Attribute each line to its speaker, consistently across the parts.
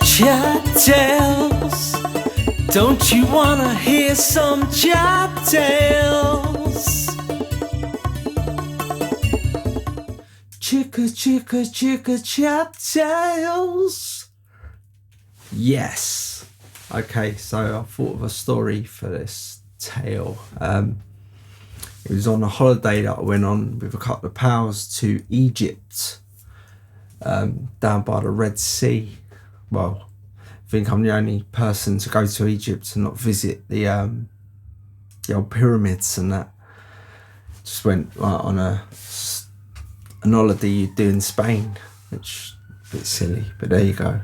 Speaker 1: Chat tales. Don't you wanna hear some chat tales? Chicka chat tales. Yes. Okay, so I thought of a story for this tale. It was on a holiday that I went on with a couple of pals to Egypt, down by the Red Sea. Well, I think I'm the only person to go to Egypt and not visit the old pyramids and that. Just went like on an holiday you do in Spain, which is a bit silly, but there you go.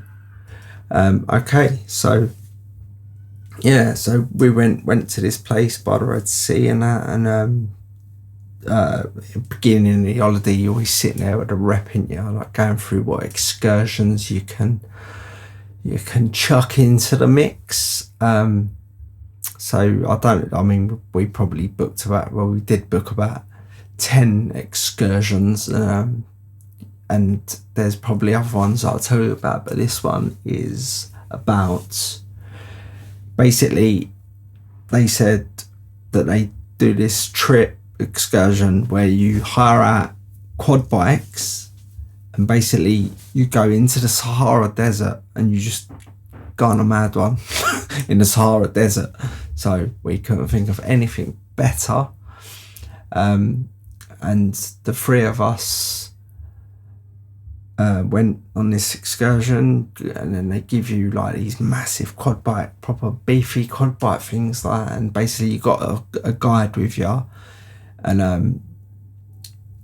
Speaker 1: Okay, so yeah, so we went to this place by the Red Sea and that, and beginning of the holiday you're always sitting there with a rep in you, like going through what excursions you can chuck into the mix. So we probably we did book about 10 excursions, and there's probably other ones I'll tell you about, but this one is about, basically they said that they do this trip excursion where you hire out quad bikes and basically you go into the Sahara Desert and you just go on a mad one in the Sahara Desert. So we couldn't think of anything better, and the three of us went on this excursion, and then they give you like these massive quad bike, proper beefy quad bike things like that, and basically you got a guide with you, and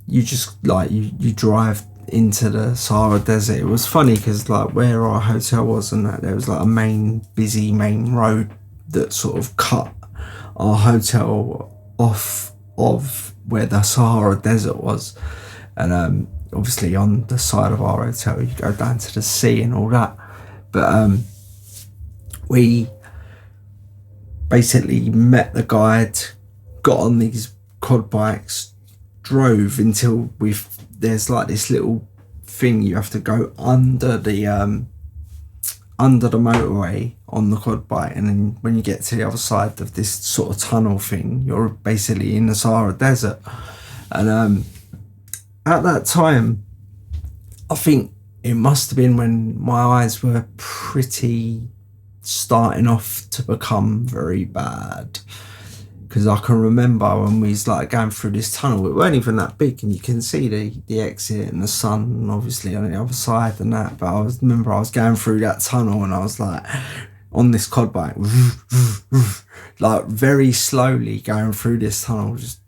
Speaker 1: you just like you drive into the Sahara Desert. It was funny because like where our hotel was and that, there was like a busy main road that sort of cut our hotel off of where the Sahara Desert was, and obviously on the side of our hotel you go down to the sea and all that, but we basically met the guide, got on these quad bikes, drove until there's like this little thing you have to go under the motorway on the quad bike, and then when you get to the other side of this sort of tunnel thing, you're basically in the Sahara Desert. And at that time, I think it must have been when my eyes were pretty starting off to become very bad, because I can remember when we was like going through this tunnel, it weren't even that big and you can see the exit and the sun obviously on the other side and that, but I was going through that tunnel and I was like on this quad bike like very slowly going through this tunnel, just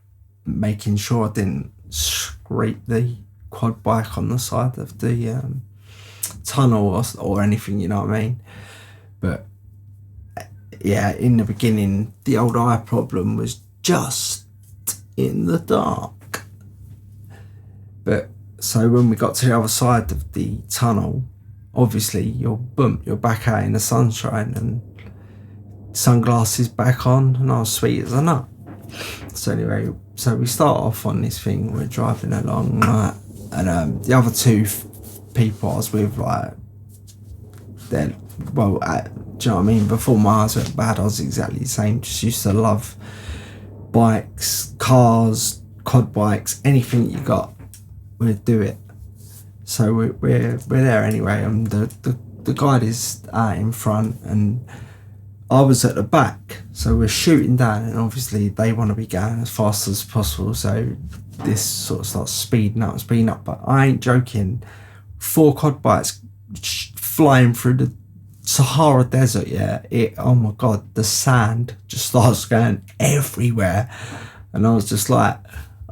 Speaker 1: making sure I didn't scrape the quad bike on the side of the tunnel or anything, you know what I mean. But yeah, in the beginning the old eye problem was just in the dark. But so when we got to the other side of the tunnel, obviously you're back out in the sunshine and sunglasses back on, and I was sweet as a nut. So anyway, so we start off on this thing, we're driving along, and the other two people I was with, like, they're, well, do you know what I mean? Before my eyes went bad, I was exactly the same. Just used to love bikes, cars, quad bikes, anything you got, we'd do it. So we're there anyway, and the guide is out in front and I was at the back, so we're shooting down, and obviously they want to be going as fast as possible, so this sort of starts speeding up, but I ain't joking, 4 quad bikes flying through the Sahara Desert, yeah, oh my god, the sand just starts going everywhere, and I was just like,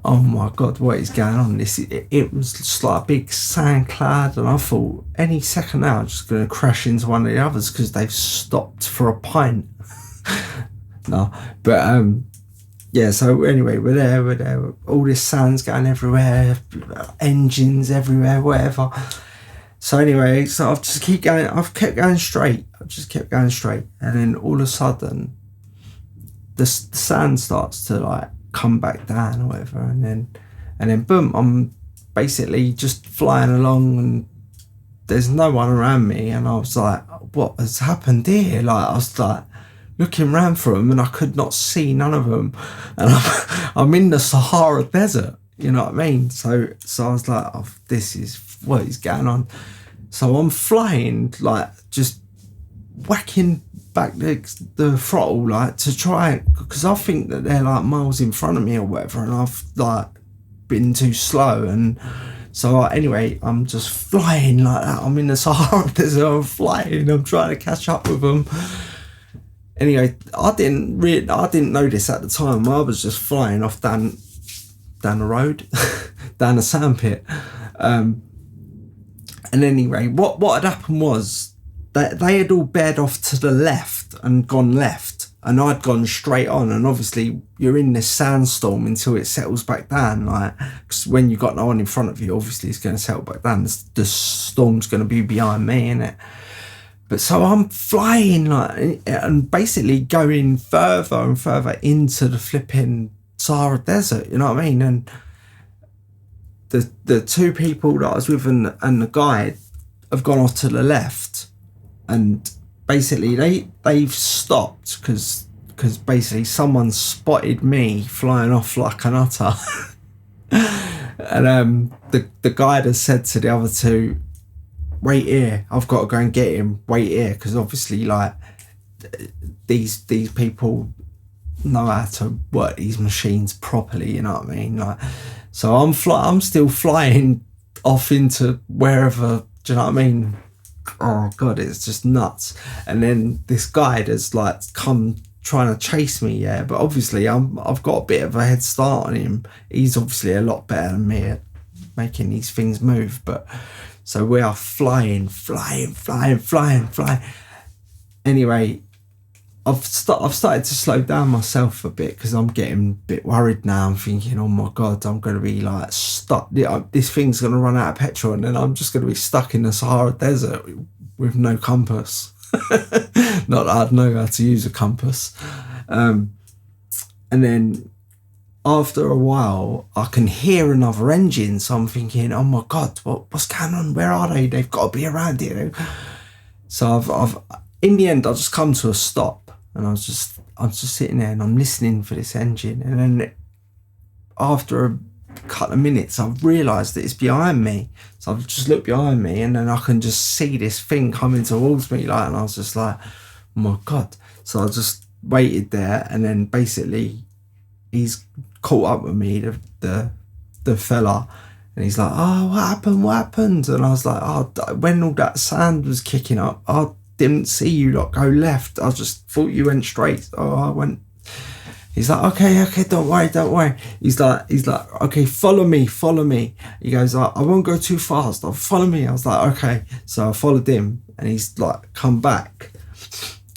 Speaker 1: oh my god, what is going on? It was just like a big sand cloud, and I thought any second now I'm just going to crash into one of the others because they've stopped for a pint. No, but yeah, so anyway, we're there, all this sand's going everywhere, engines everywhere, whatever. So anyway, so I've kept going straight, and then all of a sudden the sand starts to like come back down or whatever, and then boom, I'm basically just flying along, and there's no one around me, and I was like, what has happened here? Like, I was like looking around for them, and I could not see none of them, and I'm in the Sahara Desert, you know what I mean? So I was like, oh, this is what is going on. So I'm flying, like just whacking back the throttle, like to try, because I think that they're like miles in front of me or whatever, and I've like been too slow. And so anyway, I'm just flying like that. I'm in the Sahara Desert, I'm flying, I'm trying to catch up with them. Anyway, I didn't know this at the time. I was just flying off down the road, down the sandpit. And anyway, what had happened was that they had all bared off to the left and gone left, and I'd gone straight on. And obviously you're in this sandstorm until it settles back down, like, because when you've got no one in front of you, obviously it's going to settle back down. The storm's going to be behind me, innit? But so I'm flying, like, and basically going further and further into the flipping Sahara Desert, you know what I mean? And the two people that I was with and the guide have gone off to the left, and basically they've stopped because basically someone spotted me flying off like an otter. And the guide has said to the other two, wait here, I've got to go and get him, wait here, because obviously like these people know how to work these machines properly, you know what I mean? Like, so I'm still flying off into wherever, do you know what I mean? Oh god, it's just nuts. And then this guide has like come trying to chase me, yeah, but obviously I've got a bit of a head start on him. He's obviously a lot better than me at making these things move. But so we are flying. Anyway, I've started to slow down myself a bit because I'm getting a bit worried now. I'm thinking, oh my god, I'm going to be like stuck. This thing's going to run out of petrol, and then I'm just going to be stuck in the Sahara Desert with no compass. Not that I'd know how to use a compass. And then after a while, I can hear another engine. So I'm thinking, oh my god, what's going on? Where are they? They've got to be around here. So I've in the end, I just come to a stop. And I'm just sitting there and I'm listening for this engine. And then after a couple of minutes, I've realised that it's behind me. So I've just looked behind me, and then I can just see this thing coming towards me. Like, and I was just like, oh my God. So I just waited there, and then basically he's caught up with me, the fella. And he's like, oh, what happened? And I was like, oh, when all that sand was kicking up, I didn't see you lot go left. I just thought you went straight. Oh, I went. He's like, okay, don't worry. He's like, okay, follow me. He goes, I won't go too fast. Follow me. I was like, okay. So I followed him, and he's like, come back.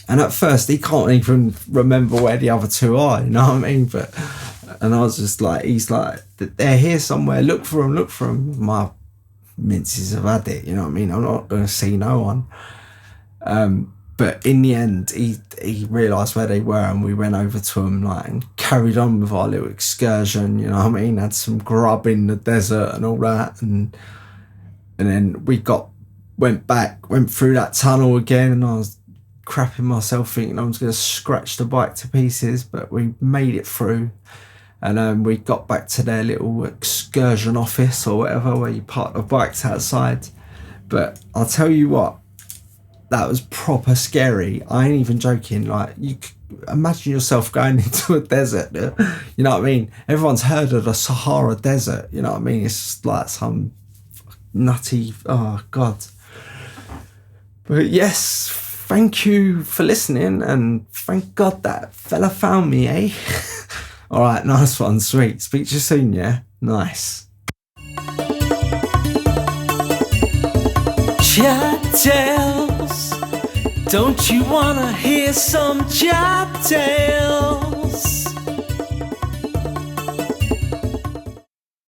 Speaker 1: And at first, he can't even remember where the other two are. You know what I mean? And I was just like, he's like, they're here somewhere. Look for them. My minces have had it. You know what I mean? I'm not going to see no one. But in the end, he realised where they were, and we went over to them, like, and carried on with our little excursion, you know what I mean? Had some grub in the desert and all that, and then we went through that tunnel again, and I was crapping myself thinking I was going to scratch the bike to pieces, but we made it through, and we got back to their little excursion office or whatever, where you park the bikes outside. But I'll tell you what, that was proper scary. I ain't even joking. Like, you imagine yourself going into a desert. You know what I mean? Everyone's heard of the Sahara Desert. You know what I mean? It's just like some nutty, oh God. But yes, thank you for listening, and thank God that fella found me, eh? All right, nice one, sweet. Speak to you soon, yeah? Nice. Chat tales. Don't you wanna hear some chap tales?